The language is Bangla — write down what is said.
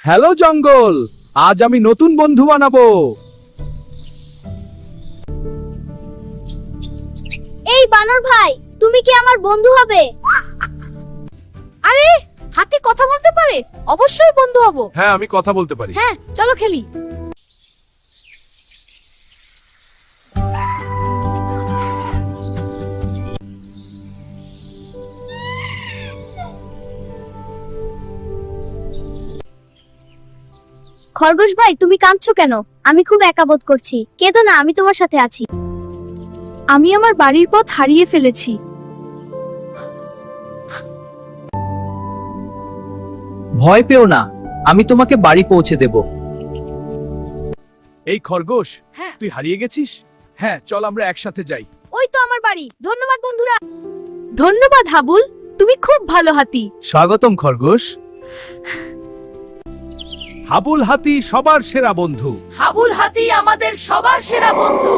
হ্যালো জঙ্গল, আজ আমি নতুন বন্ধু বানাবো। এই বানর ভাই, তুমি কি আমার বন্ধু হবে? আরে হাতি কথা বলতে পারে, অবশ্যই বন্ধু হব। হ্যাঁ, আমি কথা বলতে পারি। হ্যাঁ, চলো খেলি। খরগোশ ভাই, তুমি কাঁদছো কেন? আমি খুব একা বোধ করছি। কেঁদো না, আমি তোমার সাথে আছি। আমি আমার বাড়ির পথ হারিয়ে ফেলেছি। ভয় পেও না, আমি তোমাকে বাড়ি পৌঁছে দেব। এই খরগোশ, হ্যাঁ। তুই হারিয়ে গেছিস? হ্যাঁ, চল আমরা একসাথে যাই। ওই তো আমার বাড়ি। ধন্যবাদ বন্ধুরা। ধন্যবাদ হাবুল, তুমি খুব ভালো হাতি। স্বাগতম খরগোশ। হাবুল হাতি সবার সেরা বন্ধু। হাবুল হাতি আমাদের সবার সেরা বন্ধু।